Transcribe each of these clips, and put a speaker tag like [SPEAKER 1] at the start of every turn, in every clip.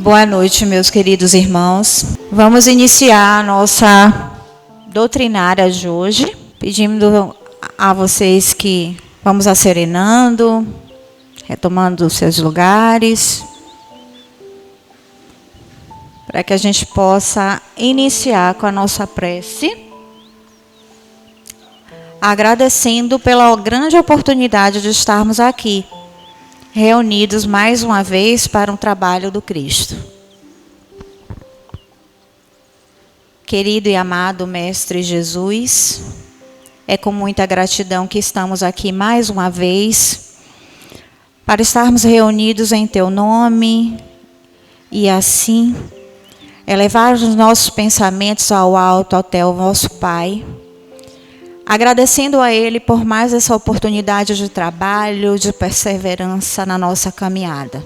[SPEAKER 1] Boa noite, meus queridos irmãos. Vamos iniciar a nossa doutrinária de hoje, pedindo a vocês que vamos acerenando, retomando os seus lugares, para que a gente possa iniciar com a nossa prece, agradecendo pela grande oportunidade de estarmos aqui, reunidos mais uma vez para um trabalho do Cristo. Querido e amado Mestre Jesus, é com muita gratidão que estamos aqui mais uma vez para estarmos reunidos em Teu nome e assim elevar os nossos pensamentos ao alto até o nosso Pai, agradecendo a Ele por mais essa oportunidade de trabalho, de perseverança na nossa caminhada.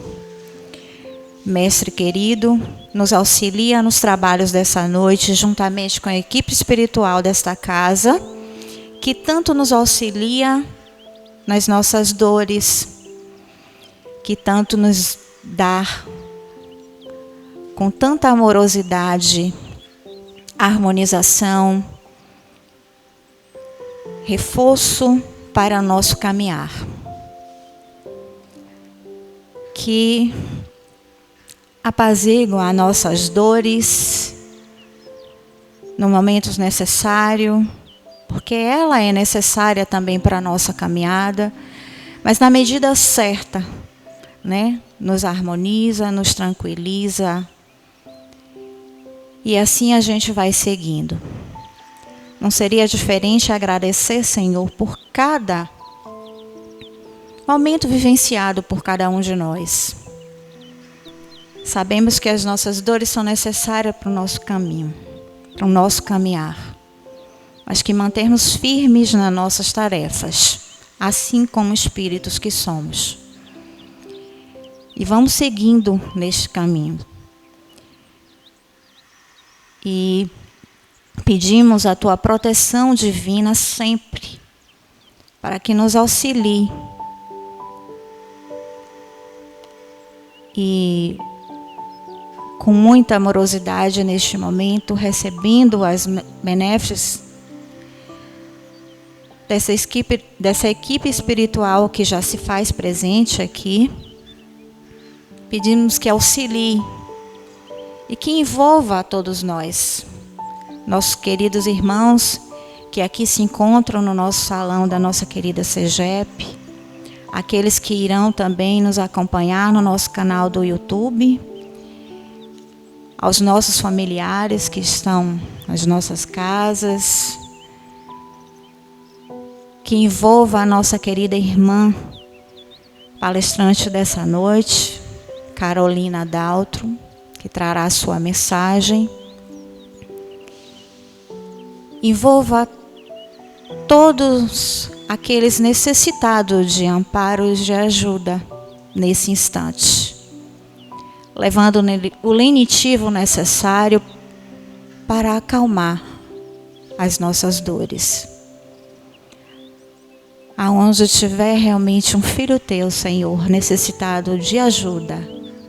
[SPEAKER 1] Mestre querido, nos auxilia nos trabalhos dessa noite, juntamente com a equipe espiritual desta casa, que tanto nos auxilia nas nossas dores, que tanto nos dá com tanta amorosidade, harmonização, reforço para nosso caminhar. Que apazigua as nossas dores no momento necessário, porque ela é necessária também para a nossa caminhada, mas na medida certa, né? Nos harmoniza, nos tranquiliza, e assim a gente vai seguindo. Não seria diferente agradecer, Senhor, por cada momento vivenciado por cada um de nós. Sabemos que as nossas dores são necessárias para o nosso caminho, para o nosso caminhar, mas que mantermos firmes nas nossas tarefas, assim como espíritos que somos. E vamos seguindo neste caminho. E pedimos a Tua proteção divina sempre, para que nos auxilie. E com muita amorosidade neste momento, recebendo as benéficas dessa equipe espiritual que já se faz presente aqui, pedimos que auxilie e que envolva a todos nós, nossos queridos irmãos que aqui se encontram no nosso salão da nossa querida SEGEP, aqueles que irão também nos acompanhar no nosso canal do YouTube, aos nossos familiares que estão nas nossas casas, que envolva a nossa querida irmã palestrante dessa noite, Carolina Daltro, que trará a sua mensagem. Envolva todos aqueles necessitados de amparo e de ajuda nesse instante, levando o lenitivo necessário para acalmar as nossas dores. Aonde tiver realmente um filho teu, Senhor, necessitado de ajuda,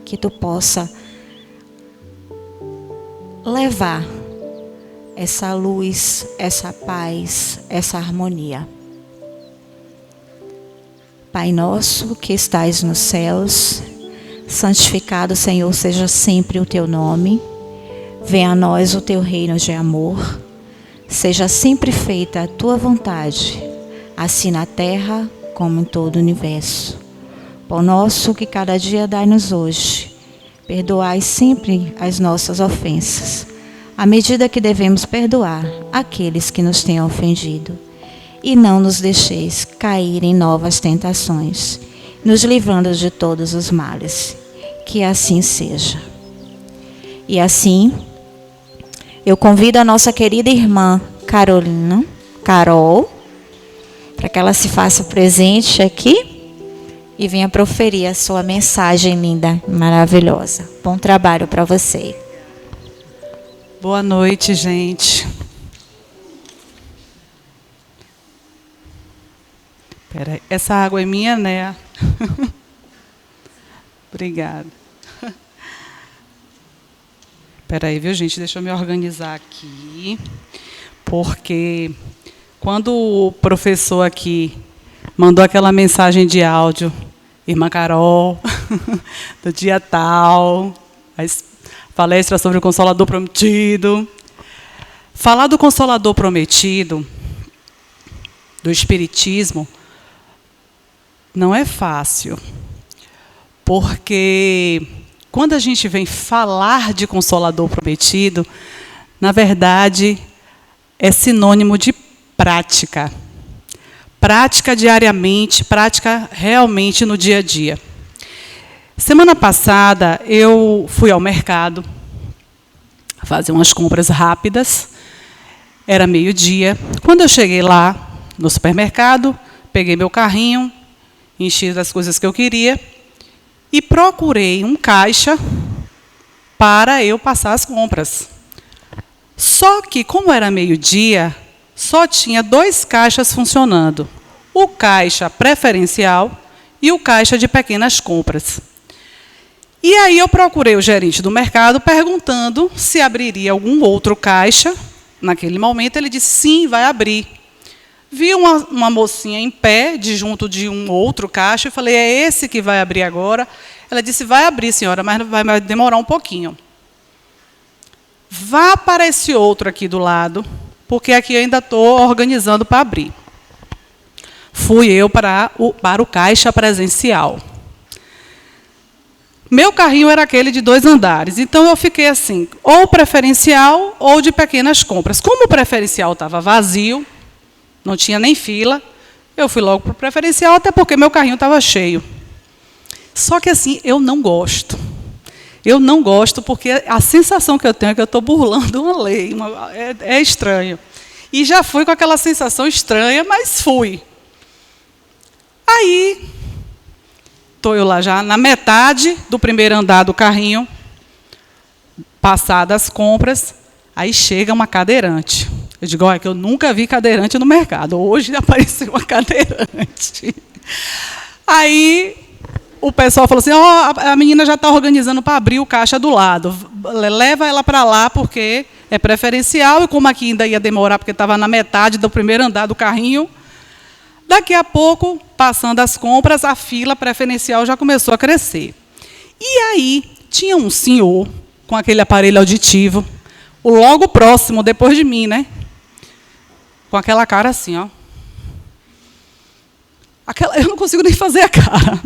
[SPEAKER 1] que tu possa levar essa luz, essa paz, essa harmonia. Pai nosso que estais nos céus, santificado, Senhor, seja sempre o teu nome. Venha a nós o teu reino de amor. Seja sempre feita a tua vontade, assim na terra como em todo o universo. Pão nosso que cada dia dai-nos hoje. Perdoai sempre as nossas ofensas, à medida que devemos perdoar aqueles que nos têm ofendido. E não nos deixeis cair em novas tentações, nos livrando de todos os males. Que assim seja. E assim, eu convido a nossa querida irmã Carol, para que ela se faça presente aqui e venha proferir a sua mensagem linda, maravilhosa. Bom trabalho para você.
[SPEAKER 2] Boa noite, gente. Peraí, essa água é minha, né? Obrigada. Espera aí, viu, gente? Deixa eu me organizar aqui. Porque quando o professor aqui mandou aquela mensagem de áudio, irmã Carol, do dia tal, a palestra sobre o Consolador Prometido. Falar do Consolador Prometido, do Espiritismo, não é fácil. Porque quando a gente vem falar de Consolador Prometido, na verdade, é sinônimo de prática. Prática diariamente, prática realmente no dia a dia. Semana passada, eu fui ao mercado fazer umas compras rápidas. Era meio-dia. Quando eu cheguei lá no supermercado, peguei meu carrinho, enchi das coisas que eu queria e procurei um caixa para eu passar as compras. Só que, como era meio-dia, só tinha 2 caixas funcionando. O caixa preferencial e o caixa de pequenas compras. E aí eu procurei o gerente do mercado perguntando se abriria algum outro caixa. Naquele momento ele disse, sim, vai abrir. Vi uma mocinha em pé, junto de um outro caixa, e falei, é esse que vai abrir agora? Ela disse, vai abrir, senhora, mas vai demorar um pouquinho. Vá para esse outro aqui do lado, porque aqui eu ainda estou organizando para abrir. Fui eu para o caixa presencial. Meu carrinho era aquele de 2 andares, então eu fiquei assim, ou preferencial ou de pequenas compras. Como o preferencial estava vazio, não tinha nem fila, eu fui logo para o preferencial, até porque meu carrinho estava cheio. Só que assim, eu não gosto. Eu não gosto porque a sensação que eu tenho é que eu estou burlando uma lei, é estranho. E já fui com aquela sensação estranha, mas fui. Aí, estou eu lá já na metade do primeiro andar do carrinho, passadas as compras, aí chega uma cadeirante. Eu digo, olha, que eu nunca vi cadeirante no mercado. Hoje apareceu uma cadeirante. Aí o pessoal falou assim, a menina já está organizando para abrir o caixa do lado. Leva ela para lá, porque é preferencial, e como aqui ainda ia demorar, porque estava na metade do primeiro andar do carrinho, daqui a pouco, passando as compras, a fila preferencial já começou a crescer. E aí, tinha um senhor com aquele aparelho auditivo, o logo próximo, depois de mim, né? Com aquela cara assim, ó. Eu não consigo nem fazer a cara,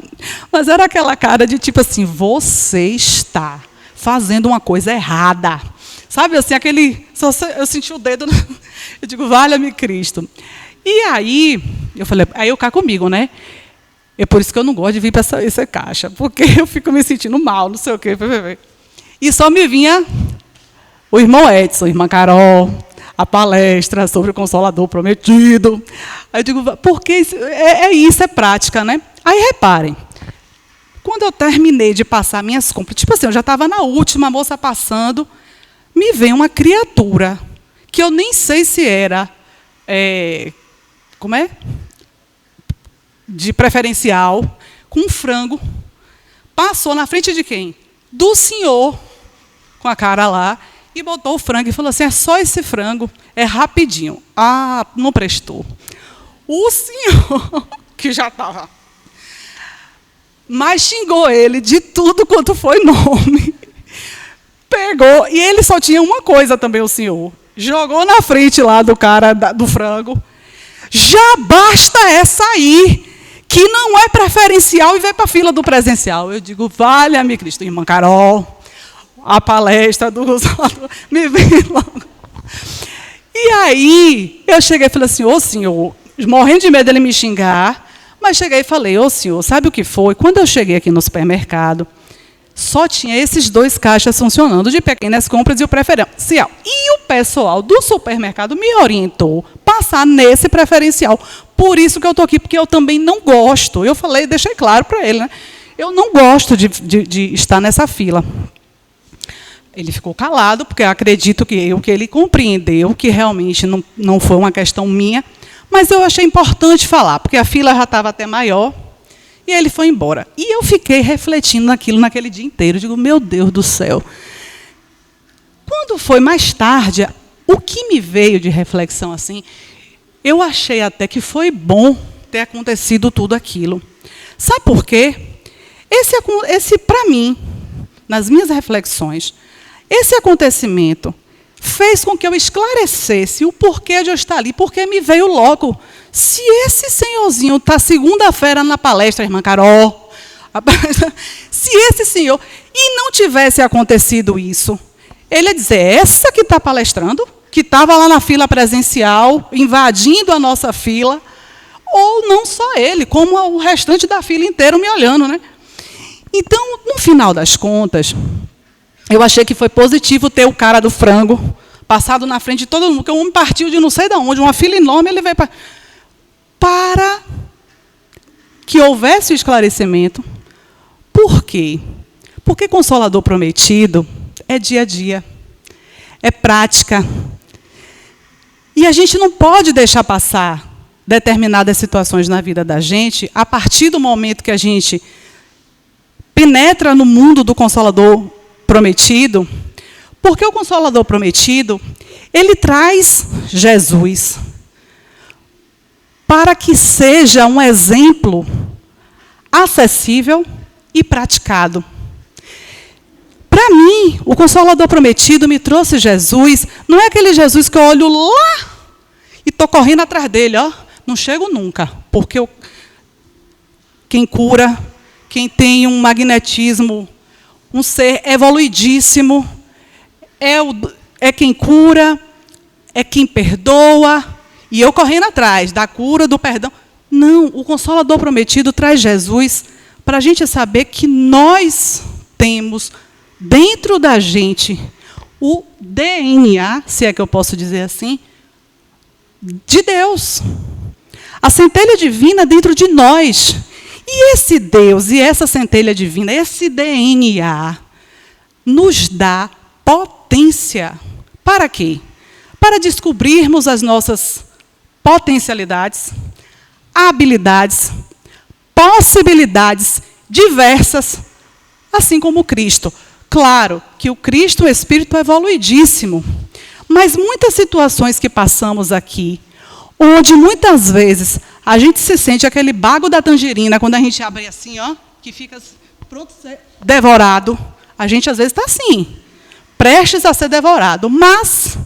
[SPEAKER 2] mas era aquela cara de tipo assim, você está fazendo uma coisa errada. Sabe assim, eu senti o dedo, eu digo, valha-me Cristo. E aí, eu falei, aí eu cá comigo, né? É por isso que eu não gosto de vir para essa caixa, porque eu fico me sentindo mal, não sei o quê. E só me vinha o irmão Edson, a irmã Carol, a palestra sobre o Consolador Prometido. Aí eu digo, porque isso, é prática, né? Aí reparem, quando eu terminei de passar minhas compras, tipo assim, eu já estava na última, a moça passando, me vem uma criatura, que eu nem sei se era, como é? De preferencial, com um frango, passou na frente de quem? Do senhor, com a cara lá, e botou o frango e falou assim, é só esse frango, é rapidinho. Ah, não prestou. O senhor, que já estava, mas xingou ele de tudo quanto foi nome. Pegou, e ele só tinha uma coisa também, o senhor. Jogou na frente lá do cara do frango. Já basta essa aí, que não é preferencial e vai para a fila do presencial. Eu digo, valha-me Cristo, irmã Carol, a palestra do Consolador, me vem logo. E aí, eu cheguei e falei assim, ô senhor, morrendo de medo dele me xingar, mas cheguei e falei, ô senhor, sabe o que foi? Quando eu cheguei aqui no supermercado, só tinha esses 2 caixas funcionando, de pequenas compras e o preferencial. E o pessoal do supermercado me orientou passar nesse preferencial. Por isso que eu estou aqui, porque eu também não gosto. Eu falei, deixei claro para ele, né? Eu não gosto de estar nessa fila. Ele ficou calado, porque eu acredito que ele compreendeu que realmente não foi uma questão minha, mas eu achei importante falar, porque a fila já estava até maior, e ele foi embora. E eu fiquei refletindo naquele dia inteiro, digo, meu Deus do céu, quando foi mais tarde, o que me veio de reflexão assim, eu achei até que foi bom ter acontecido tudo aquilo. Sabe por quê? Esse para mim, nas minhas reflexões, esse acontecimento fez com que eu esclarecesse o porquê de eu estar ali, porque me veio logo. Se esse senhorzinho está segunda-feira na palestra, irmã Carol, se esse senhor, e não tivesse acontecido isso, ele ia dizer, essa que está palestrando, que estava lá na fila presencial, invadindo a nossa fila, ou não só ele, como o restante da fila inteira me olhando, né? Então, no final das contas, eu achei que foi positivo ter o cara do frango passado na frente de todo mundo, porque o homem partiu de não sei de onde, uma fila enorme, ele veio para que houvesse o esclarecimento. Por quê? Porque Consolador Prometido é dia a dia, é prática. E a gente não pode deixar passar determinadas situações na vida da gente, a partir do momento que a gente penetra no mundo do Consolador Prometido, porque o Consolador Prometido, ele traz Jesus para que seja um exemplo acessível e praticado. Para mim, o Consolador Prometido me trouxe Jesus, não é aquele Jesus que eu olho lá e estou correndo atrás dele, ó, não chego nunca, porque quem cura, quem tem um magnetismo, um ser evoluidíssimo, é quem cura, é quem perdoa, e eu correndo atrás da cura, do perdão. Não, o Consolador Prometido traz Jesus para a gente saber que nós temos dentro da gente o DNA, se é que eu posso dizer assim, de Deus. A centelha divina dentro de nós. E esse Deus e essa centelha divina, esse DNA, nos dá potência. Para quê? Para descobrirmos as nossas potencialidades, habilidades, possibilidades diversas, assim como o Cristo. Claro que o Cristo, o Espírito, é evoluidíssimo, mas muitas situações que passamos aqui, onde muitas vezes a gente se sente aquele bago da tangerina, quando a gente abre assim, ó, que fica pronto a ser devorado. A gente, às vezes, está assim, prestes a ser devorado. Mas,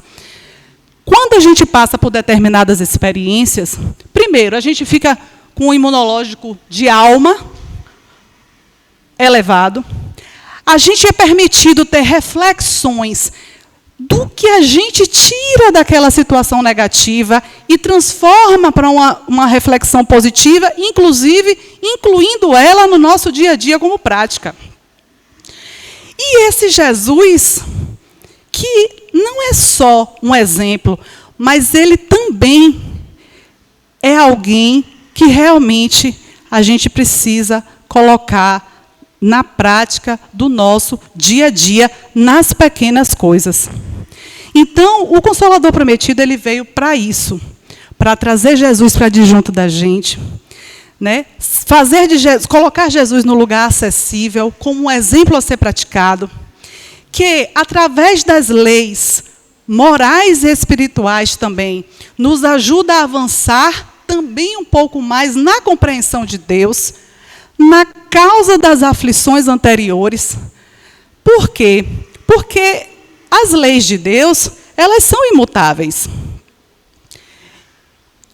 [SPEAKER 2] quando a gente passa por determinadas experiências, primeiro, a gente fica com um imunológico de alma elevado. A gente é permitido ter reflexões do que a gente tira daquela situação negativa e transforma para uma reflexão positiva, inclusive incluindo ela no nosso dia a dia como prática. E esse Jesus, que não é só um exemplo, mas ele também é alguém que realmente a gente precisa colocar na prática do nosso dia a dia, nas pequenas coisas. Então, o Consolador Prometido, ele veio para isso, para trazer Jesus para de junto da gente, né? Colocar Jesus no lugar acessível, como um exemplo a ser praticado, que, através das leis morais e espirituais também, nos ajuda a avançar também um pouco mais na compreensão de Deus, na causa das aflições anteriores. Por quê? Porque as leis de Deus, elas são imutáveis.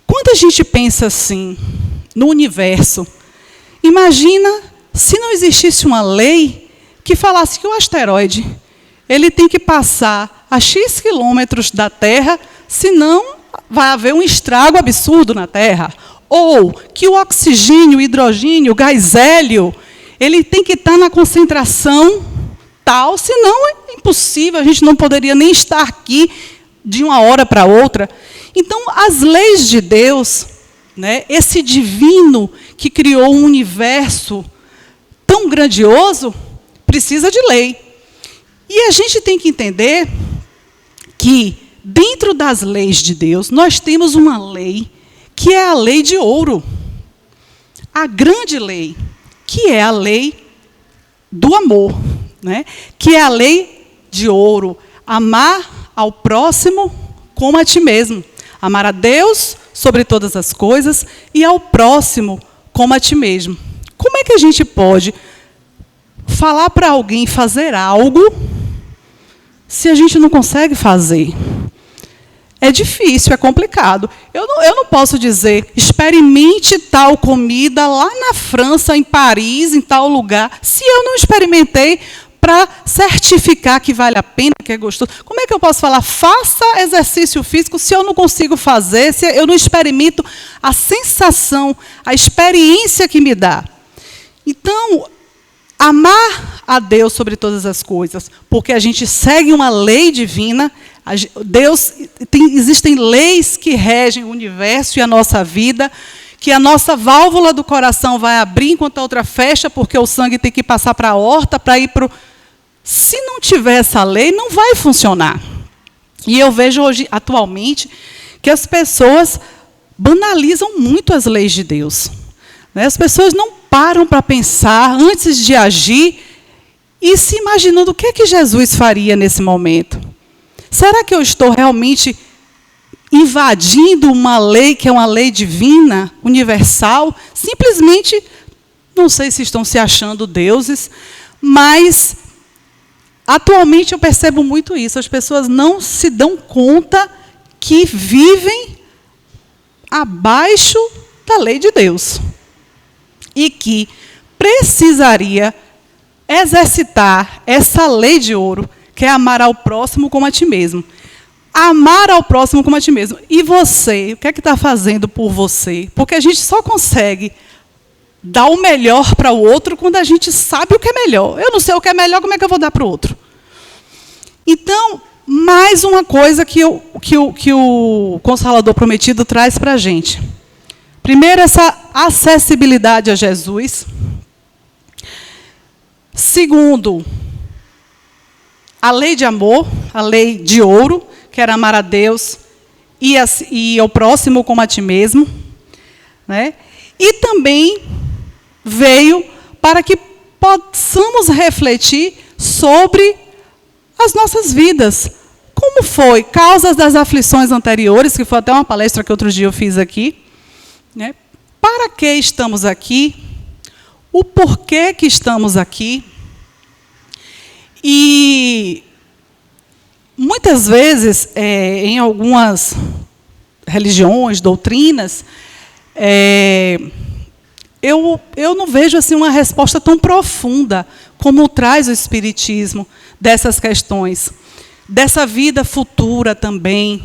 [SPEAKER 2] Quando a gente pensa assim, no universo, imagina se não existisse uma lei que falasse que o asteroide ele tem que passar a X quilômetros da Terra, senão vai haver um estrago absurdo na Terra. Ou que o oxigênio, o hidrogênio, o gás hélio, ele tem que estar na concentração tal, senão é impossível, a gente não poderia nem estar aqui de uma hora para outra. Então, as leis de Deus, né, esse divino que criou um universo tão grandioso, precisa de lei. E a gente tem que entender que, dentro das leis de Deus, nós temos uma lei que é a lei de ouro. A grande lei, que é a lei do amor, né? Que é a lei de ouro, amar ao próximo como a ti mesmo. Amar a Deus sobre todas as coisas e ao próximo como a ti mesmo. Como é que a gente pode falar para alguém fazer algo se a gente não consegue fazer? É difícil, é complicado. Eu não posso dizer, experimente tal comida lá na França, em Paris, em tal lugar, se eu não experimentei para certificar que vale a pena, que é gostoso. Como é que eu posso falar, faça exercício físico, se eu não consigo fazer, se eu não experimento a sensação, a experiência que me dá? Então, amar a Deus sobre todas as coisas, porque a gente segue uma lei divina. Existem leis que regem o universo e a nossa vida, que a nossa válvula do coração vai abrir enquanto a outra fecha, porque o sangue tem que passar para a aorta, para ir para o... Se não tiver essa lei, não vai funcionar. E eu vejo hoje, atualmente, que as pessoas banalizam muito as leis de Deus. As pessoas não param para pensar antes de agir e se imaginando o que é que Jesus faria nesse momento. Será que eu estou realmente invadindo uma lei que é uma lei divina, universal? Simplesmente, não sei se estão se achando deuses, mas atualmente eu percebo muito isso. As pessoas não se dão conta que vivem abaixo da lei de Deus. E que precisaria exercitar essa lei de ouro, que é amar ao próximo como a ti mesmo. Amar ao próximo como a ti mesmo. E você, o que é que está fazendo por você? Porque a gente só consegue dar o melhor para o outro quando a gente sabe o que é melhor. Eu não sei o que é melhor, como é que eu vou dar para o outro? Então, mais uma coisa que o Consolador Prometido traz para a gente. Primeiro, essa acessibilidade a Jesus. Segundo, a lei de amor, a lei de ouro, que era amar a Deus e ao próximo como a ti mesmo. Né? E também veio para que possamos refletir sobre as nossas vidas. Como foi? Causas das aflições anteriores, que foi até uma palestra que outro dia eu fiz aqui. Né? Para que estamos aqui? O porquê que estamos aqui? E muitas vezes, em algumas religiões, doutrinas, eu não vejo assim uma resposta tão profunda como traz o Espiritismo dessas questões, dessa vida futura também.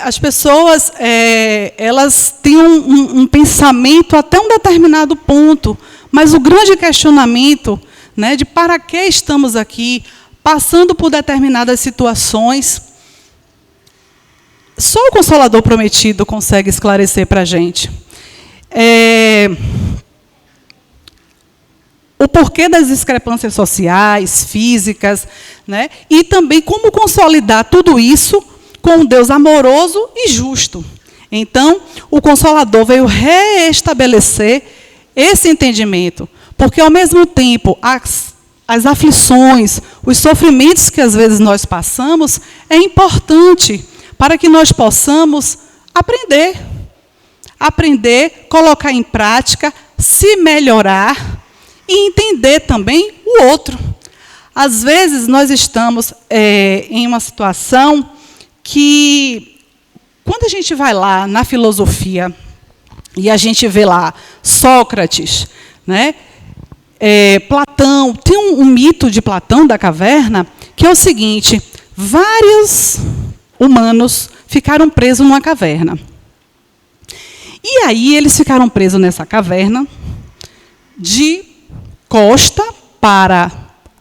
[SPEAKER 2] As pessoas elas têm um pensamento até um determinado ponto, mas o grande questionamento, né, de para que estamos aqui, passando por determinadas situações, só o Consolador Prometido consegue esclarecer para a gente. O porquê das discrepâncias sociais, físicas, né, e também como consolidar tudo isso com um Deus amoroso e justo. Então, o Consolador veio reestabelecer esse entendimento, porque, ao mesmo tempo, as aflições, os sofrimentos que, às vezes, nós passamos, é importante para que nós possamos aprender, colocar em prática, se melhorar e entender também o outro. Às vezes, nós estamos em uma situação que, quando a gente vai lá na filosofia e a gente vê lá Sócrates, né, Platão, tem um mito de Platão da caverna, que é o seguinte: vários humanos ficaram presos numa caverna. E aí eles ficaram presos nessa caverna, de costa para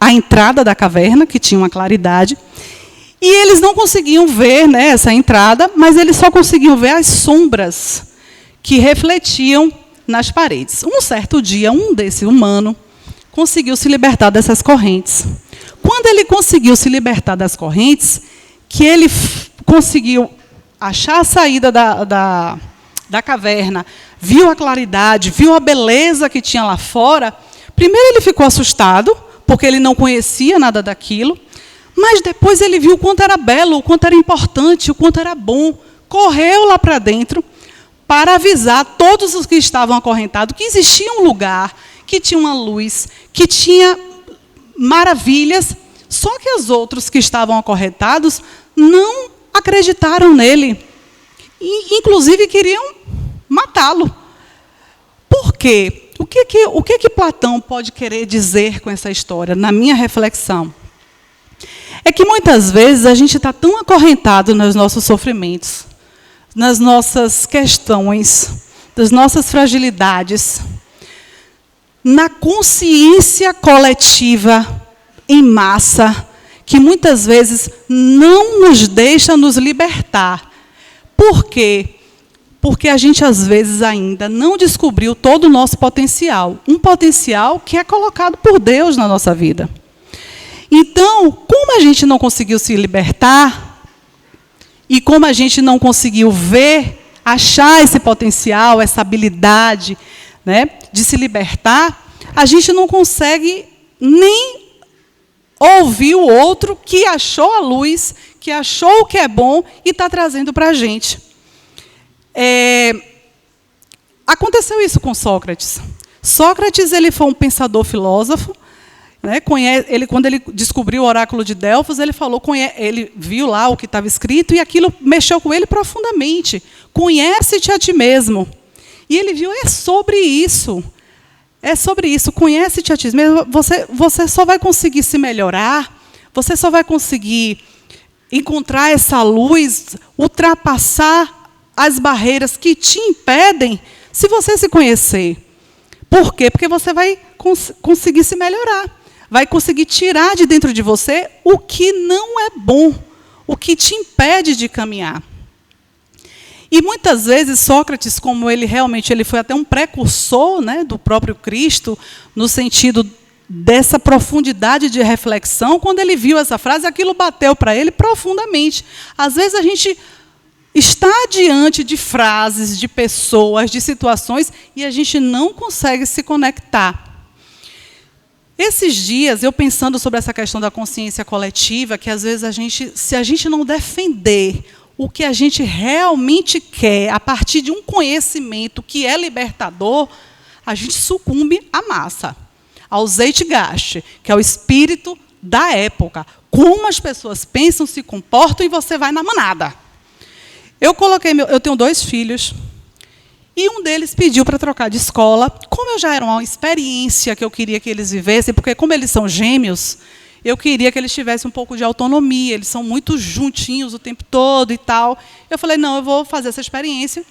[SPEAKER 2] a entrada da caverna, que tinha uma claridade, e eles não conseguiam ver, né, essa entrada, mas eles só conseguiam ver as sombras que refletiam nas paredes. Um certo dia, um desse humano conseguiu se libertar dessas correntes. Quando ele conseguiu se libertar das correntes, que ele conseguiu achar a saída da caverna, viu a claridade, viu a beleza que tinha lá fora, primeiro ele ficou assustado, porque ele não conhecia nada daquilo, Mas depois ele viu o quanto era belo, o quanto era importante, o quanto era bom. Correu lá para dentro para avisar todos os que estavam acorrentados que existia um lugar, que tinha uma luz, que tinha maravilhas. Só que os outros que estavam acorrentados não acreditaram nele. E, inclusive, queriam matá-lo. Por quê? O que Platão pode querer dizer com essa história, na minha reflexão? É que muitas vezes a gente está tão acorrentado nos nossos sofrimentos, nas nossas questões, das nossas fragilidades, na consciência coletiva em massa, que muitas vezes não nos deixa nos libertar. Por quê? Porque a gente, às vezes, ainda não descobriu todo o nosso potencial. Um potencial que é colocado por Deus na nossa vida. Então, como a gente não conseguiu se libertar, e como a gente não conseguiu ver, achar esse potencial, essa habilidade, né, de se libertar, a gente não consegue nem ouvir o outro que achou a luz, que achou o que é bom e está trazendo para a gente. Aconteceu isso com Sócrates. Sócrates, ele foi um pensador filósofo, né? Quando ele descobriu o oráculo de Delfos, ele viu lá o que estava escrito e aquilo mexeu com ele profundamente. Conhece-te a ti mesmo. E ele viu, é sobre isso, conhece-te a ti mesmo. Você só vai conseguir se melhorar, você só vai conseguir encontrar essa luz, ultrapassar as barreiras que te impedem, se você se conhecer. Por quê? Porque você vai conseguir se melhorar. Vai conseguir tirar de dentro de você o que não é bom, o que te impede de caminhar. E muitas vezes Sócrates, como ele foi até um precursor, né, do próprio Cristo, no sentido dessa profundidade de reflexão, quando ele viu essa frase, aquilo bateu para ele profundamente. Às vezes a gente está diante de frases, de pessoas, de situações, e a gente não consegue se conectar. Esses dias, eu pensando sobre essa questão da consciência coletiva, que às vezes se a gente não defender o que a gente realmente quer, a partir de um conhecimento que é libertador, a gente sucumbe à massa, ao Zeitgeist, que é o espírito da época. Como as pessoas pensam, se comportam, e você vai na manada. Eu tenho 2 filhos, e um deles pediu para trocar de escola. Como eu já era uma experiência que eu queria que eles vivessem, porque como eles são gêmeos, eu queria que eles tivessem um pouco de autonomia, eles são muito juntinhos o tempo todo e tal. Eu falei, não, eu vou fazer essa experiência.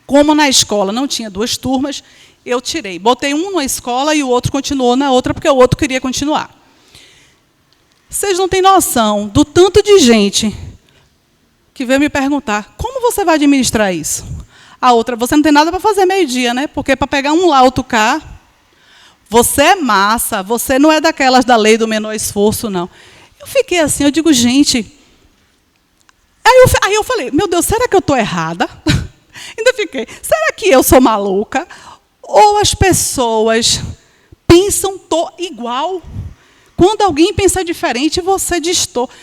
[SPEAKER 2] Como na escola não tinha 2 turmas, eu tirei. Botei um na escola e o outro continuou na outra, porque o outro queria continuar. Vocês não têm noção do tanto de gente que veio me perguntar, como você vai administrar isso? A outra, você não tem nada para fazer meio-dia, né? Porque para pegar um lá, outro cá, você é massa, você não é daquelas da lei do menor esforço, não. Eu fiquei assim, eu digo, gente... Aí eu falei, meu Deus, será que eu estou errada? Ainda fiquei, será que eu sou maluca? Ou as pessoas pensam igual? Quando alguém pensa diferente, você distorce.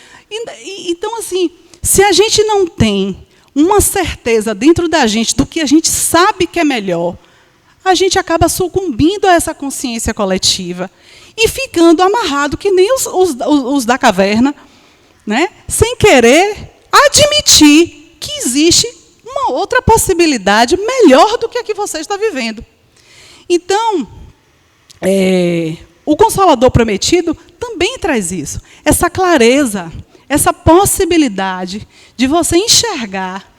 [SPEAKER 2] Então, assim, se a gente não tem uma certeza dentro da gente do que a gente sabe que é melhor, a gente acaba sucumbindo a essa consciência coletiva e ficando amarrado, que nem os da caverna, né? Sem querer admitir que existe uma outra possibilidade melhor do que a que você está vivendo. Então, o Consolador Prometido também traz isso, essa clareza, essa possibilidade de você enxergar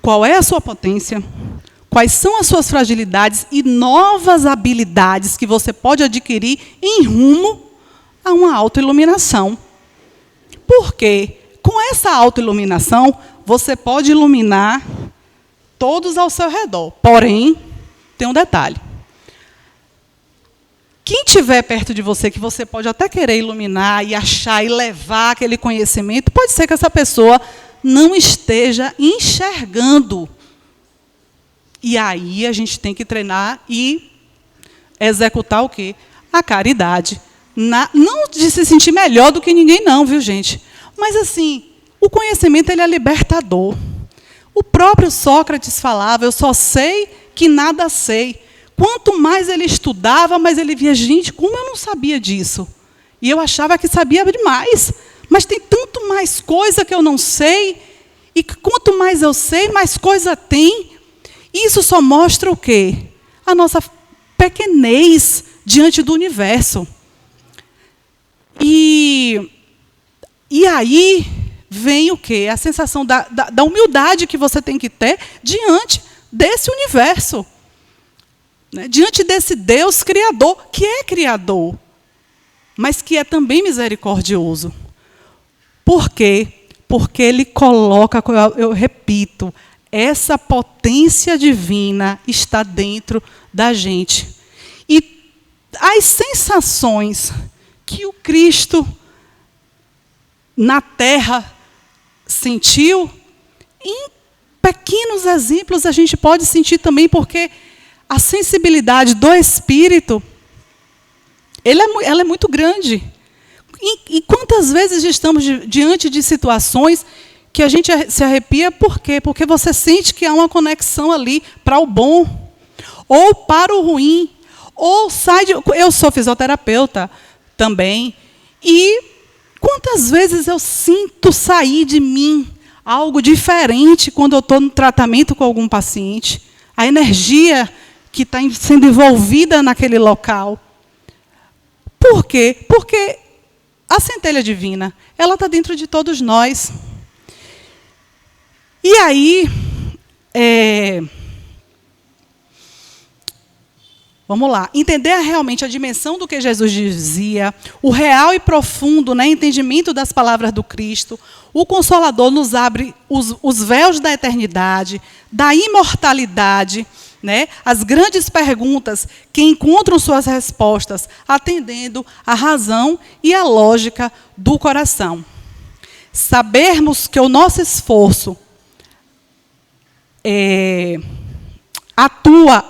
[SPEAKER 2] qual é a sua potência, quais são as suas fragilidades e novas habilidades que você pode adquirir em rumo a uma autoiluminação. Porque com essa autoiluminação, você pode iluminar todos ao seu redor. Porém, tem um detalhe. Quem estiver perto de você, que você pode até querer iluminar e achar e levar aquele conhecimento, pode ser que essa pessoa não esteja enxergando. E aí a gente tem que treinar e executar o quê? A caridade. Não de se sentir melhor do que ninguém, não, viu, gente? Mas, assim, o conhecimento ele é libertador. O próprio Sócrates falava, eu só sei que nada sei. Quanto mais ele estudava, mais ele via, gente, como eu não sabia disso? E eu achava que sabia demais. Mas tem tanto mais coisa que eu não sei, e quanto mais eu sei, mais coisa tem. Isso só mostra o quê? A nossa pequenez diante do universo. E aí vem o quê? A sensação da humildade que você tem que ter diante desse universo. Né? Diante desse Deus criador, que é criador, mas que é também misericordioso. Por quê? Porque ele coloca, eu repito, essa potência divina está dentro da gente. E as sensações que o Cristo na terra sentiu, em pequenos exemplos a gente pode sentir também, porque a sensibilidade do Espírito, ela é muito grande. E quantas vezes estamos diante de situações que a gente se arrepia, por quê? Porque você sente que há uma conexão ali para o bom, ou para o ruim, ou sai de... Eu sou fisioterapeuta também, e quantas vezes eu sinto sair de mim algo diferente quando eu estou no tratamento com algum paciente, a energia que está sendo envolvida naquele local. Por quê? Porque a centelha divina, ela está dentro de todos nós. E aí, vamos lá, entender realmente a dimensão do que Jesus dizia, o real e profundo, né, entendimento das palavras do Cristo. O Consolador nos abre os véus da eternidade, da imortalidade, né, as grandes perguntas que encontram suas respostas, atendendo à razão e à lógica do coração. Sabermos que o nosso esforço atua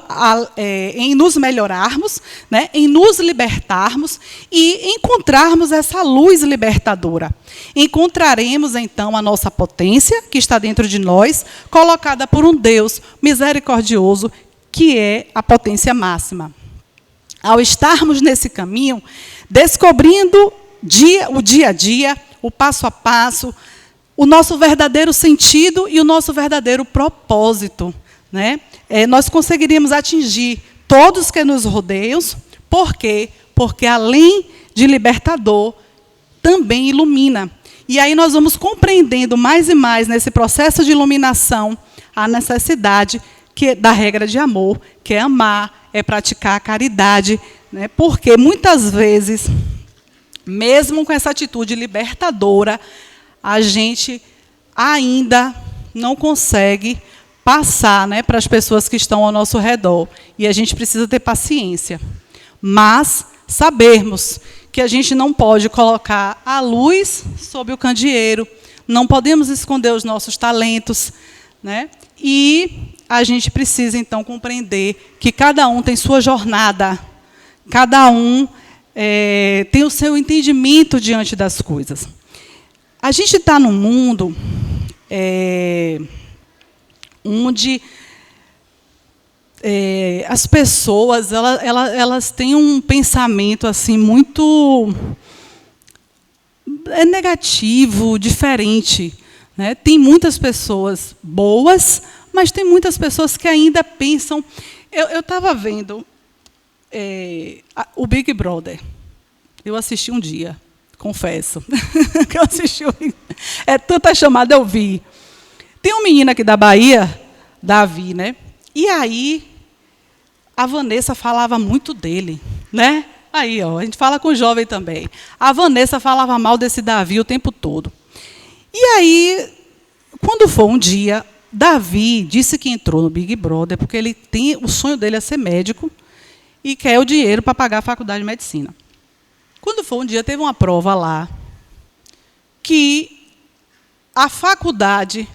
[SPEAKER 2] em nos melhorarmos, né, em nos libertarmos e encontrarmos essa luz libertadora. Encontraremos, então, a nossa potência, que está dentro de nós, colocada por um Deus misericordioso, que é a potência máxima. Ao estarmos nesse caminho, descobrindo o dia a dia, o passo a passo, o nosso verdadeiro sentido e o nosso verdadeiro propósito, né? Nós conseguiríamos atingir todos que nos rodeiam. Por quê? Porque, além de libertador, também ilumina. E aí nós vamos compreendendo mais e mais, nesse processo de iluminação, a necessidade da regra de amor, que é amar, é praticar a caridade, né? Porque, muitas vezes, mesmo com essa atitude libertadora, a gente ainda não consegue passar, né, para as pessoas que estão ao nosso redor. E a gente precisa ter paciência. Mas sabermos que a gente não pode colocar a luz sob o candeeiro, não podemos esconder os nossos talentos, né? E a gente precisa, então, compreender que cada um tem sua jornada, cada um tem o seu entendimento diante das coisas. A gente está num mundo onde as pessoas elas têm um pensamento assim muito negativo, diferente, né? Tem muitas pessoas boas, mas tem muitas pessoas que ainda pensam... Eu estava vendo o Big Brother. Eu assisti um dia, confesso. Que eu assisti. É tanta chamada, eu vi. Tem um menino aqui da Bahia, Davi, né? E aí, a Vanessa falava muito dele, né? Aí, ó, a gente fala com o jovem também. A Vanessa falava mal desse Davi o tempo todo. E aí, quando foi um dia, Davi disse que entrou no Big Brother porque o sonho dele é ser médico e quer o dinheiro para pagar a faculdade de medicina. Quando foi um dia, teve uma prova lá que a faculdade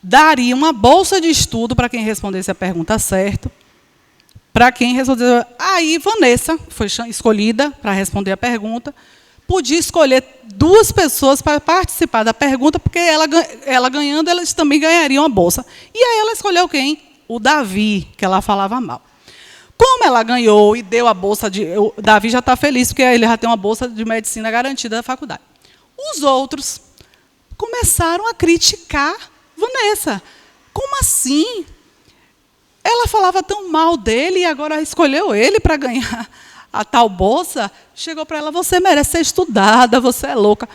[SPEAKER 2] daria uma bolsa de estudo para quem respondesse a pergunta certa, para quem respondeu. Aí, Vanessa foi escolhida para responder a pergunta. Podia escolher 2 pessoas para participar da pergunta, porque ela ganhando, elas também ganhariam a bolsa. E aí ela escolheu quem? O Davi, que ela falava mal. Como ela ganhou e deu a bolsa o Davi já está feliz, porque ele já tem uma bolsa de medicina garantida da faculdade. Os outros começaram a criticar Vanessa. Como assim? Ela falava tão mal dele e agora escolheu ele para ganhar a tal bolsa. Chegou para ela, você merece ser estudada, você é louca.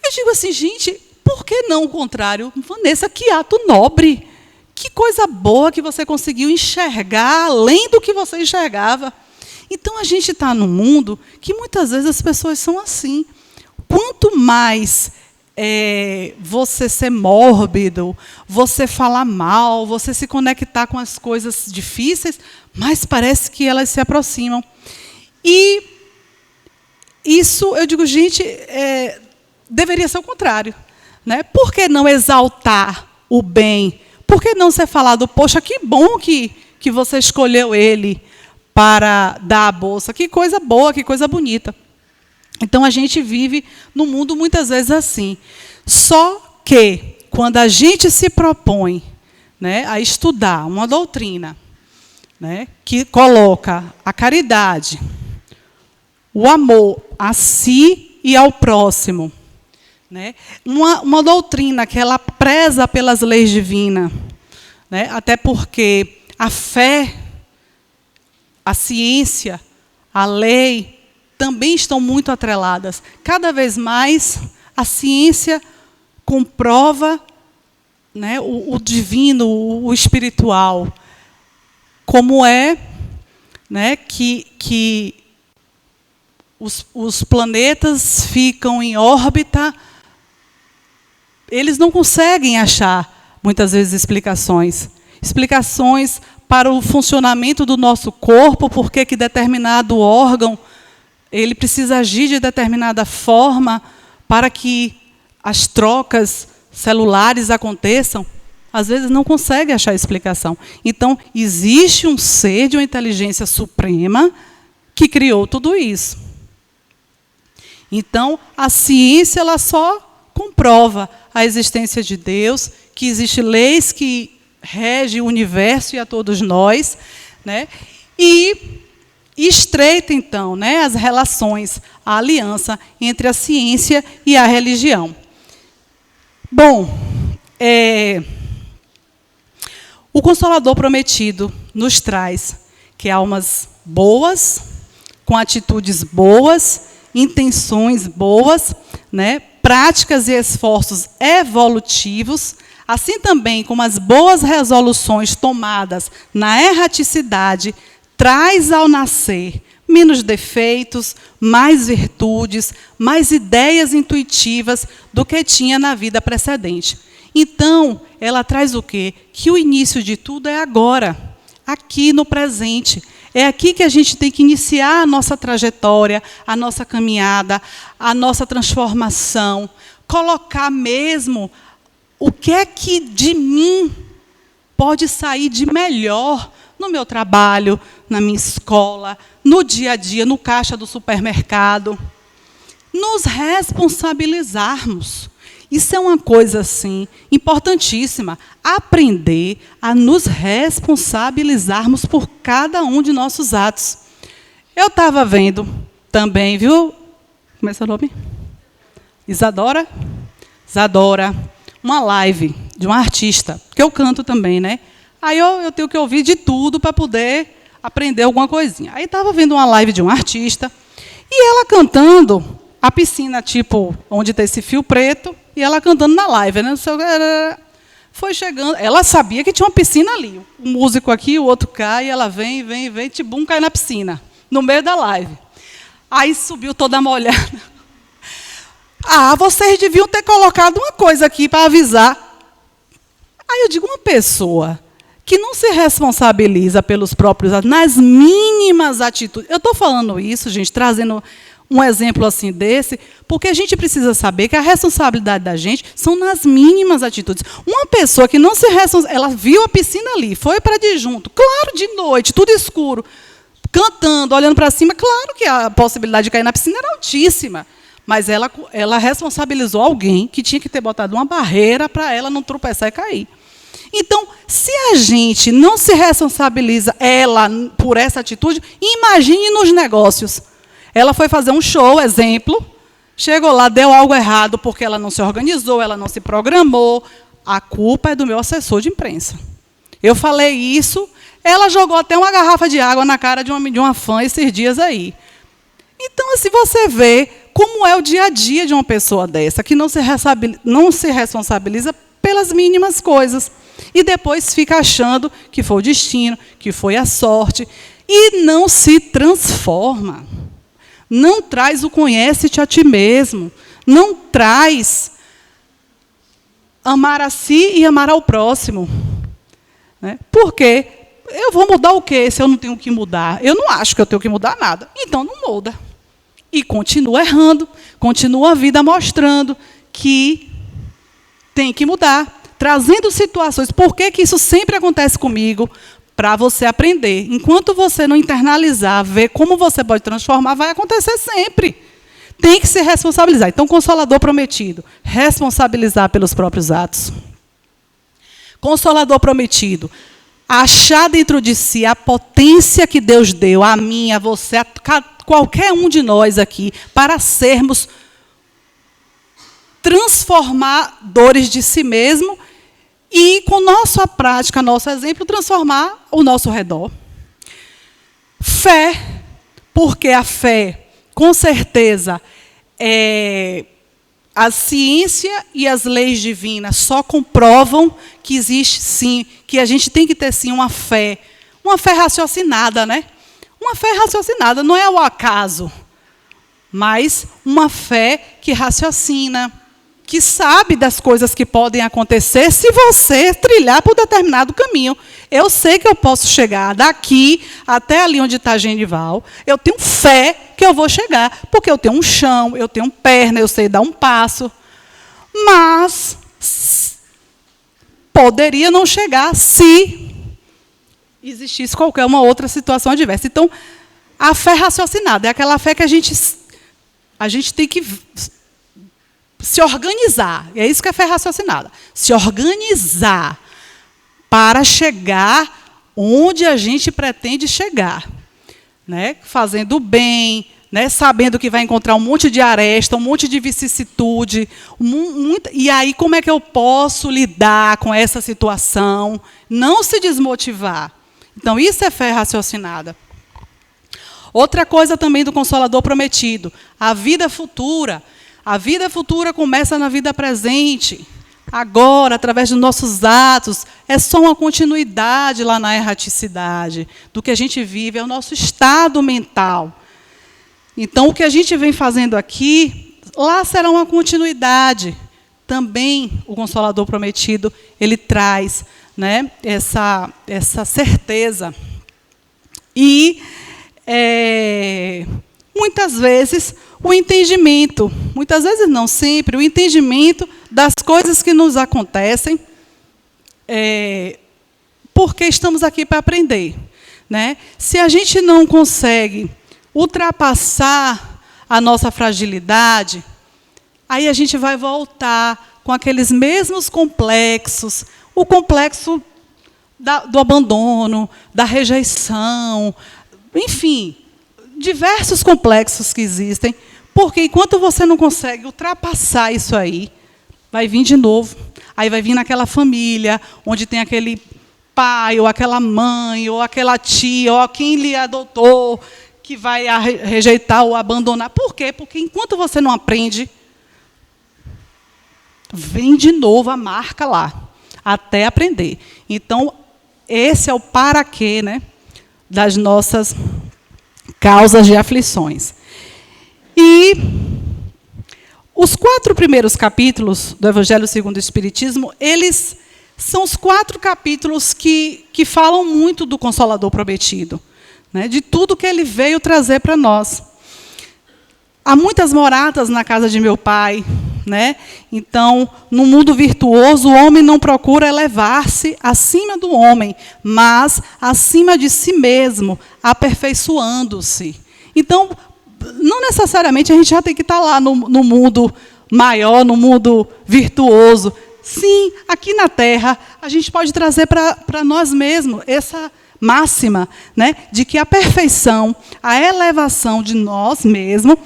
[SPEAKER 2] Eu digo assim, gente, por que não o contrário? Vanessa, que ato nobre. Que coisa boa que você conseguiu enxergar além do que você enxergava. Então, a gente está num mundo que muitas vezes as pessoas são assim. Quanto mais você ser mórbido, você falar mal, você se conectar com as coisas difíceis, mais parece que elas se aproximam. E isso, eu digo, gente, deveria ser o contrário. Né? Por que não exaltar o bem? Por que não ser falado, poxa, que bom que você escolheu ele para dar a bolsa? Que coisa boa, que coisa bonita. Então, a gente vive num mundo muitas vezes assim. Só que, quando a gente se propõe, né, a estudar uma doutrina, né, que coloca a caridade, o amor a si e ao próximo, né, uma doutrina que ela preza pelas leis divinas, né, até porque a fé, a ciência, a lei também estão muito atreladas. Cada vez mais a ciência comprova, né, o divino, o espiritual, como é, né, que os planetas ficam em órbita. Eles não conseguem achar, muitas vezes, explicações para o funcionamento do nosso corpo, porque que determinado órgão ele precisa agir de determinada forma para que as trocas celulares aconteçam. Às vezes não consegue achar explicação. Então, existe um ser de uma inteligência suprema que criou tudo isso. Então, a ciência ela só comprova a existência de Deus, que existem leis que regem o universo e a todos nós, né? E estreita, então, né, as relações, a aliança entre a ciência e a religião. Bom, o Consolador Prometido nos traz que almas boas, com atitudes boas, intenções boas, né, práticas e esforços evolutivos, assim também como as boas resoluções tomadas na erraticidade, traz ao nascer menos defeitos, mais virtudes, mais ideias intuitivas do que tinha na vida precedente. Então, ela traz o quê? Que o início de tudo é agora, aqui no presente. É aqui que a gente tem que iniciar a nossa trajetória, a nossa caminhada, a nossa transformação, colocar mesmo o que é que de mim pode sair de melhor no meu trabalho, na minha escola, no dia a dia, no caixa do supermercado. Nos responsabilizarmos. Isso é uma coisa, assim, importantíssima. Aprender a nos responsabilizarmos por cada um de nossos atos. Eu estava vendo também, viu? Como é seu nome? Isadora? Isadora. Uma live de uma artista, que eu canto também, né? Aí eu tenho que ouvir de tudo para poder aprender alguma coisinha. Aí estava vendo uma live de um artista, e ela cantando, a piscina, tipo, onde tem esse fio preto, e ela cantando na live, né? Foi chegando, ela sabia que tinha uma piscina ali. Um músico aqui, o outro cai, e ela vem, tibum, cai na piscina, no meio da live. Aí subiu toda molhada. Ah, vocês deviam ter colocado uma coisa aqui para avisar. Aí eu digo, uma pessoa que não se responsabiliza pelos próprios atos, nas mínimas atitudes. Eu estou falando isso, gente, trazendo um exemplo assim desse, porque a gente precisa saber que a responsabilidade da gente são nas mínimas atitudes. Uma pessoa que não se responsabiliza, ela viu a piscina ali, foi para disjunto, claro, de noite, tudo escuro, cantando, olhando para cima, claro que a possibilidade de cair na piscina era altíssima, mas ela responsabilizou alguém que tinha que ter botado uma barreira para ela não tropeçar e cair. Então, se a gente não se responsabiliza ela por essa atitude, imagine nos negócios. Ela foi fazer um show, exemplo, chegou lá, deu algo errado porque ela não se organizou, ela não se programou. A culpa é do meu assessor de imprensa. Eu falei isso, ela jogou até uma garrafa de água na cara de uma fã esses dias aí. Então, assim, você vê como é o dia a dia de uma pessoa dessa, que não se responsabiliza pelas mínimas coisas. E depois fica achando que foi o destino, que foi a sorte, e não se transforma. Não traz o conhece-te a ti mesmo. Não traz amar a si e amar ao próximo. Né? Por quê? Eu vou mudar o quê se eu não tenho que mudar? Eu não acho que eu tenho que mudar nada. Então, não muda. E continua errando, continua a vida mostrando que tem que mudar. Trazendo situações. Por que isso sempre acontece comigo? Para você aprender. Enquanto você não internalizar, ver como você pode transformar, vai acontecer sempre. Tem que se responsabilizar. Então, Consolador prometido, responsabilizar pelos próprios atos. Consolador prometido, achar dentro de si a potência que Deus deu a mim, a você, a qualquer um de nós aqui, para sermos transformadores de si mesmo e, com nossa prática, nosso exemplo, transformar o nosso redor. Fé, porque a fé, com certeza, a ciência e as leis divinas só comprovam que existe, sim, que a gente tem que ter, sim, uma fé raciocinada, né? Uma fé raciocinada, não é ao acaso, mas uma fé que raciocina, que sabe das coisas que podem acontecer se você trilhar por determinado caminho. Eu sei que eu posso chegar daqui até ali onde está Genival. Eu tenho fé que eu vou chegar, porque eu tenho um chão, eu tenho perna, eu sei dar um passo. Mas poderia não chegar se existisse qualquer uma outra situação adversa. Então, a fé raciocinada é aquela fé que a gente tem que se organizar. É isso que é fé raciocinada. Se organizar para chegar onde a gente pretende chegar. Né? Fazendo bem, né? Sabendo que vai encontrar um monte de aresta, um monte de vicissitude. E aí, como é que eu posso lidar com essa situação? Não se desmotivar. Então, isso é fé raciocinada. Outra coisa também do Consolador prometido, a vida futura. A vida futura começa na vida presente. Agora, através dos nossos atos, é só uma continuidade lá na erraticidade. Do que a gente vive, é o nosso estado mental. Então, o que a gente vem fazendo aqui, lá será uma continuidade. Também, o Consolador prometido, ele traz, né, essa certeza. E, muitas vezes, o entendimento, muitas vezes não sempre, o entendimento das coisas que nos acontecem, porque estamos aqui para aprender. Né? Se a gente não consegue ultrapassar a nossa fragilidade, aí a gente vai voltar com aqueles mesmos complexos, o complexo do abandono, da rejeição, enfim, diversos complexos que existem, porque enquanto você não consegue ultrapassar isso aí, vai vir de novo. Aí vai vir naquela família, onde tem aquele pai, ou aquela mãe, ou aquela tia, ou quem lhe adotou, que vai rejeitar ou abandonar. Por quê? Porque enquanto você não aprende, vem de novo a marca lá, até aprender. Então, esse é o para quê, né, das nossas causas de aflições. E os 4 primeiros capítulos do Evangelho segundo o Espiritismo, eles são os 4 capítulos que falam muito do Consolador prometido, né, de tudo que ele veio trazer para nós. há muitas moradas na casa de meu pai, né? Então, no mundo virtuoso, o homem não procura elevar-se acima do homem, mas acima de si mesmo, aperfeiçoando-se. Então, não necessariamente a gente já tem que estar lá no mundo maior, no mundo virtuoso. Sim, aqui na Terra, a gente pode trazer para nós mesmos essa máxima, né, de que a perfeição, a elevação de nós mesmos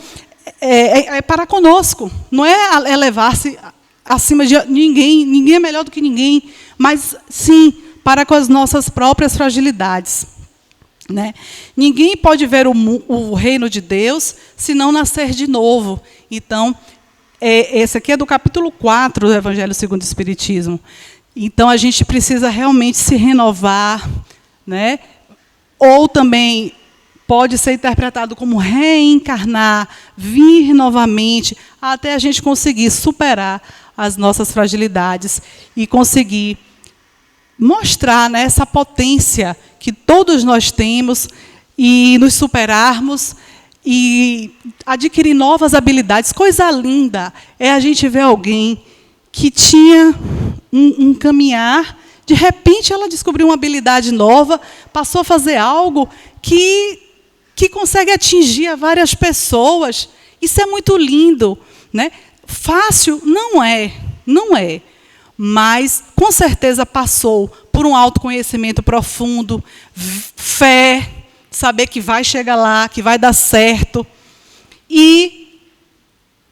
[SPEAKER 2] é para conosco. Não é elevar-se acima de ninguém, ninguém é melhor do que ninguém, mas sim para com as nossas próprias fragilidades. Né? Ninguém pode ver o reino de Deus se não nascer de novo. Então, esse aqui é do capítulo 4 do Evangelho segundo o Espiritismo. Então, a gente precisa realmente se renovar, né? Ou também pode ser interpretado como reencarnar, vir novamente, até a gente conseguir superar as nossas fragilidades e conseguir mostrar, né, essa potência que todos nós temos e nos superarmos e adquirir novas habilidades. Coisa linda é a gente ver alguém que tinha um caminhar, de repente ela descobriu uma habilidade nova, passou a fazer algo que consegue atingir a várias pessoas. Isso é muito lindo, né? Fácil não é, mas com certeza passou por um autoconhecimento profundo, fé, saber que vai chegar lá, que vai dar certo, e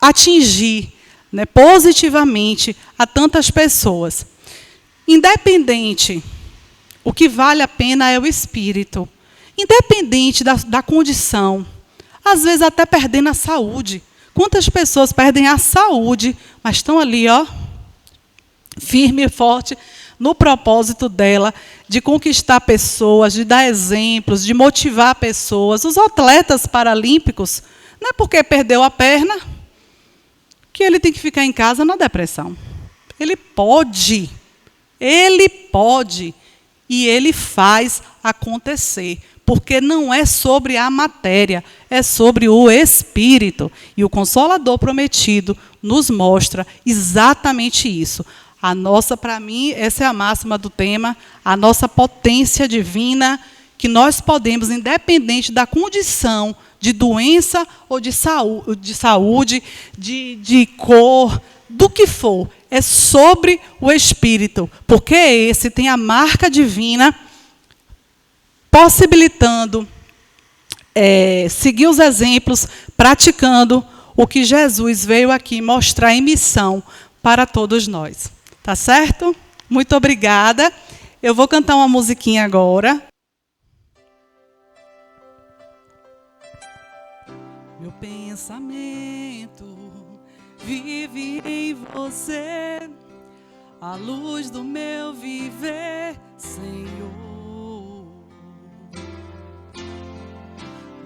[SPEAKER 2] atingir, né, positivamente a tantas pessoas. Independente, o que vale a pena é o espírito. Independente da condição, às vezes até perdendo a saúde. Quantas pessoas perdem a saúde, mas estão ali, ó, firme e forte no propósito dela de conquistar pessoas, de dar exemplos, de motivar pessoas. Os atletas paralímpicos, não é porque perdeu a perna que ele tem que ficar em casa na depressão. Ele pode, e ele faz acontecer. Porque não é sobre a matéria, é sobre o espírito. E o Consolador Prometido nos mostra exatamente isso. A nossa, para mim, essa é a máxima do tema, a nossa potência divina, que nós podemos, independente da condição de doença ou de saúde, de cor, do que for, é sobre o espírito. Porque esse tem a marca divina, possibilitando seguir os exemplos, praticando o que Jesus veio aqui mostrar em missão para todos nós. Tá certo? Muito obrigada. Eu vou cantar uma musiquinha agora. Meu pensamento vive em você, a luz do meu viver, Senhor.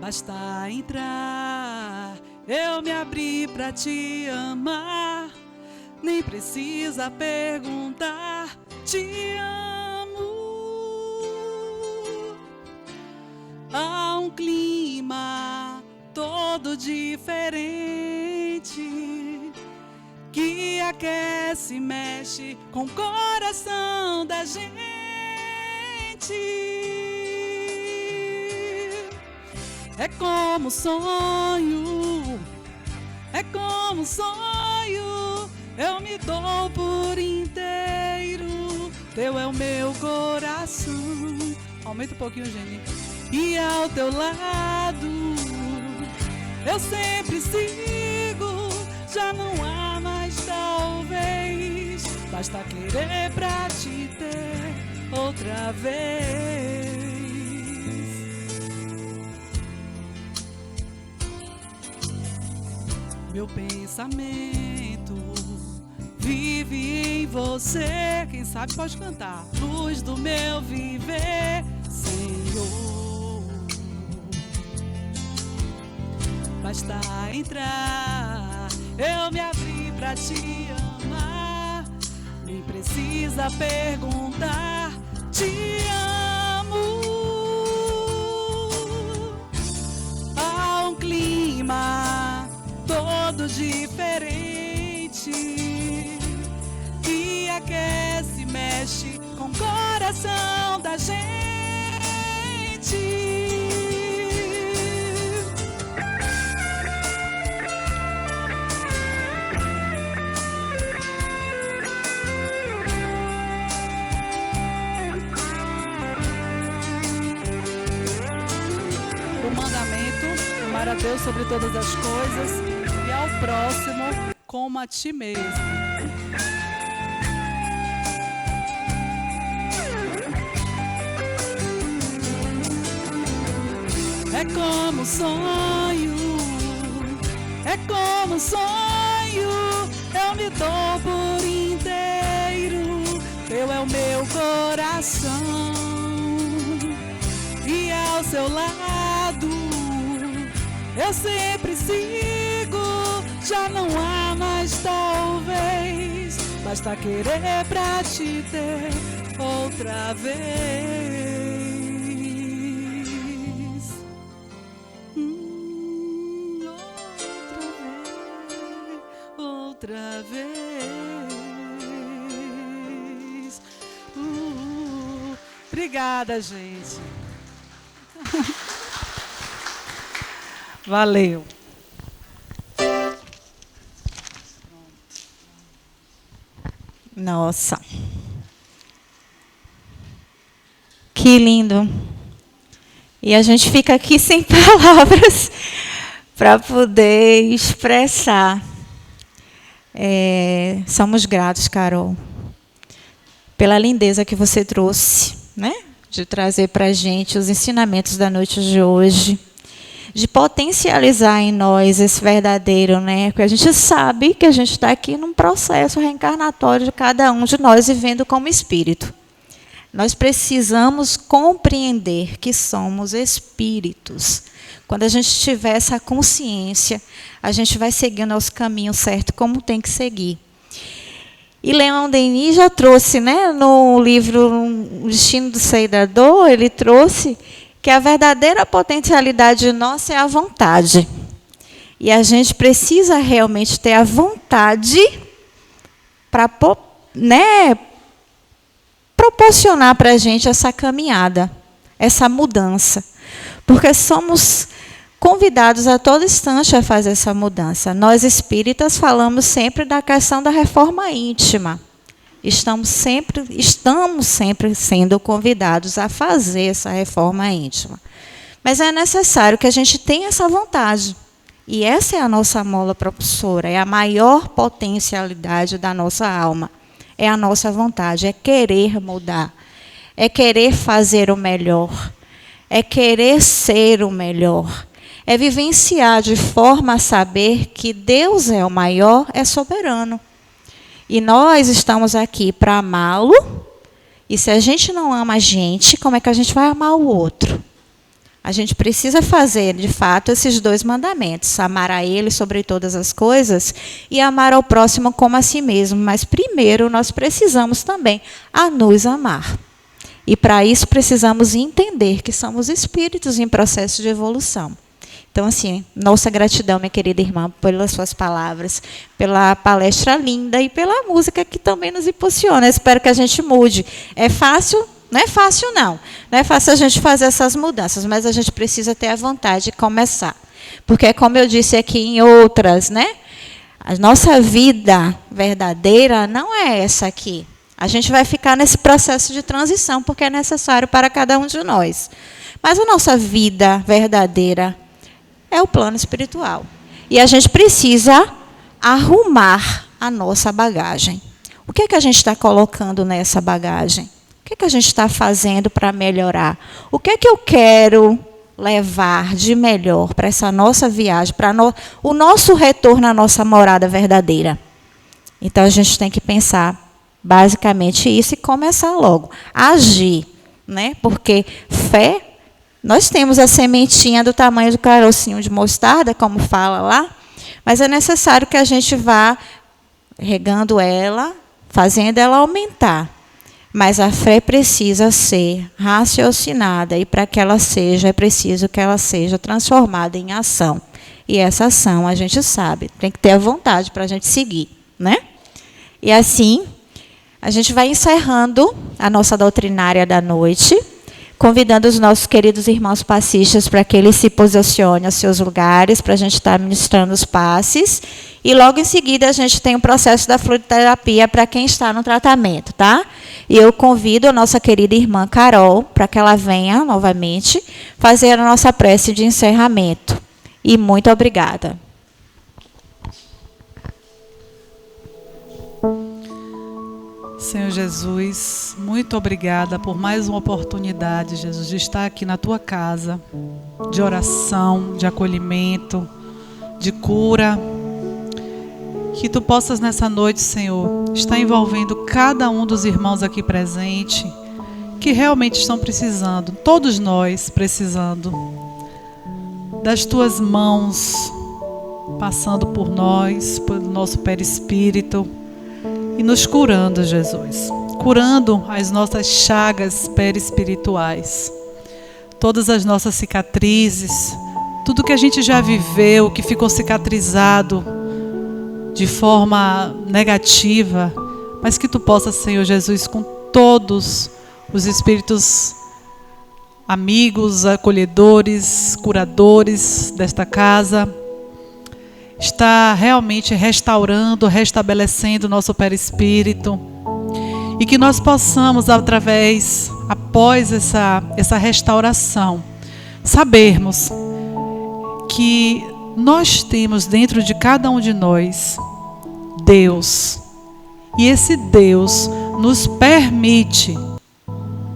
[SPEAKER 2] Basta entrar, eu me abri para te amar. Nem precisa perguntar, te amo. Há um clima todo diferente que aquece e mexe com o coração da gente. É como sonho, é como sonho, eu me dou por inteiro, teu é o meu coração. Aumenta um pouquinho, Geni. E ao teu lado, eu sempre sigo, já não há mais talvez, basta querer pra te ter outra vez. Meu pensamento vive em você. Quem sabe pode cantar. Luz do meu viver, Senhor. Basta entrar, eu me abri pra te amar. Nem precisa perguntar, te amo. Há um clima que aquece, mexe com o coração da gente. O mandamento: amar a Deus sobre todas as coisas e ao próximo como a ti mesmo. É como um sonho, é como um sonho, eu me dou por inteiro, teu é o meu coração, e ao seu lado eu sempre sigo, já não há mais talvez, basta querer pra te ter outra vez. Outra vez. Obrigada, gente. Valeu.
[SPEAKER 1] Nossa. Que lindo. E a gente fica aqui sem palavras para poder expressar. Somos gratos, Carol, pela lindeza que você trouxe, né? De trazer para a gente os ensinamentos da noite de hoje, de potencializar em nós esse verdadeiro, né? Porque a gente sabe que a gente está aqui num processo reencarnatório de cada um de nós vivendo como espírito. Nós precisamos compreender que somos espíritos. Quando a gente tiver essa consciência, a gente vai seguindo os caminhos certos, como tem que seguir. E Leon Denis já trouxe, né, no livro O Destino do Ser e da Dor, ele trouxe que a verdadeira potencialidade nossa é a vontade. E a gente precisa realmente ter a vontade para, né, proporcionar para a gente essa caminhada, essa mudança. Porque somos convidados a todo instante a fazer essa mudança. Nós espíritas falamos sempre da questão da reforma íntima. Estamos sempre sendo convidados a fazer essa reforma íntima. Mas é necessário que a gente tenha essa vontade. E essa é a nossa mola propulsora, é a maior potencialidade da nossa alma. É a nossa vontade, é querer mudar, é querer fazer o melhor, é querer ser o melhor, é vivenciar de forma a saber que Deus é o maior, é soberano. E nós estamos aqui para amá-lo, e se a gente não ama a gente, como é que a gente vai amar o outro? A gente precisa fazer, de fato, esses dois mandamentos, amar a Ele sobre todas as coisas e amar ao próximo como a si mesmo. Mas, primeiro, nós precisamos também a nos amar. E, para isso, precisamos entender que somos espíritos em processo de evolução. Então, assim, nossa gratidão, minha querida irmã, pelas suas palavras, pela palestra linda e pela música que também nos impulsiona. Espero que a gente mude. É fácil? Não é fácil, não. Não é fácil a gente fazer essas mudanças, mas a gente precisa ter a vontade de começar. Porque, como eu disse aqui em outras, né? A nossa vida verdadeira não é essa aqui. A gente vai ficar nesse processo de transição, porque é necessário para cada um de nós. Mas a nossa vida verdadeira é o plano espiritual. E a gente precisa arrumar a nossa bagagem. O que é que a gente está colocando nessa bagagem? O que é que a gente está fazendo para melhorar? O que é que eu quero levar de melhor para essa nossa viagem, para o nosso retorno à nossa morada verdadeira? Então, a gente tem que pensar basicamente isso e começar logo. Agir, né? Porque fé, nós temos a sementinha do tamanho do carocinho de mostarda, como fala lá, mas é necessário que a gente vá regando ela, fazendo ela aumentar. Mas a fé precisa ser raciocinada e para que ela seja, é preciso que ela seja transformada em ação. E essa ação, a gente sabe, tem que ter a vontade para a gente seguir. né? E assim, a gente vai encerrando a nossa doutrinária da noite, convidando os nossos queridos irmãos passistas para que eles se posicionem aos seus lugares, para a gente estar ministrando os passes. E logo em seguida a gente tem o processo da fluidoterapia para quem está no tratamento, tá? E eu convido a nossa querida irmã Carol para que ela venha novamente fazer a nossa prece de encerramento. E muito obrigada.
[SPEAKER 2] Senhor Jesus, muito obrigada por mais uma oportunidade, Jesus, de estar aqui na Tua casa, de oração, de acolhimento, de cura. Que Tu possas nessa noite, Senhor, estar envolvendo cada um dos irmãos aqui presente, que realmente estão precisando, todos nós precisando, das Tuas mãos, passando por nós, pelo nosso perispírito, e nos curando, Jesus. Curando as nossas chagas perispirituais. Todas as nossas cicatrizes. Tudo que a gente já viveu, que ficou cicatrizado de forma negativa. Mas que Tu possas, Senhor Jesus, com todos os espíritos amigos, acolhedores, curadores desta casa, está realmente restaurando, restabelecendo o nosso perispírito. E que nós possamos, após essa restauração, sabermos que nós temos dentro de cada um de nós Deus. E esse Deus nos permite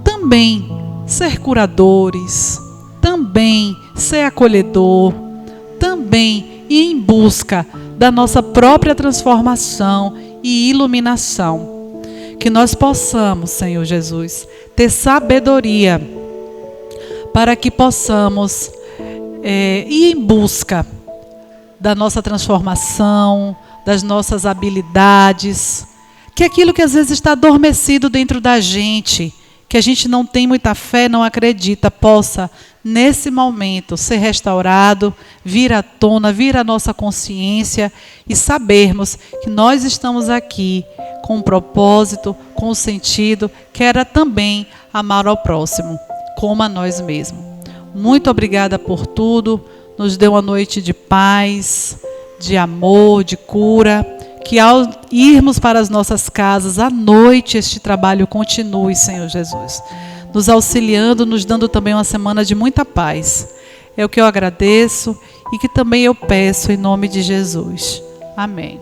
[SPEAKER 2] também ser curadores, também ser acolhedor, também e em busca da nossa própria transformação e iluminação. Que nós possamos, Senhor Jesus, ter sabedoria para que possamos ir em busca da nossa transformação, das nossas habilidades, que aquilo que às vezes está adormecido dentro da gente, que a gente não tem muita fé, não acredita, possa, nesse momento, ser restaurado, vir à tona, vir à nossa consciência e sabermos que nós estamos aqui com um propósito, com um sentido, que era também amar ao próximo, como a nós mesmos. Muito obrigada por tudo, nos dê uma noite de paz, de amor, de cura, que ao irmos para as nossas casas à noite este trabalho continue, Senhor Jesus, nos auxiliando, nos dando também uma semana de muita paz. É o que eu agradeço e que também eu peço em nome de Jesus. Amém.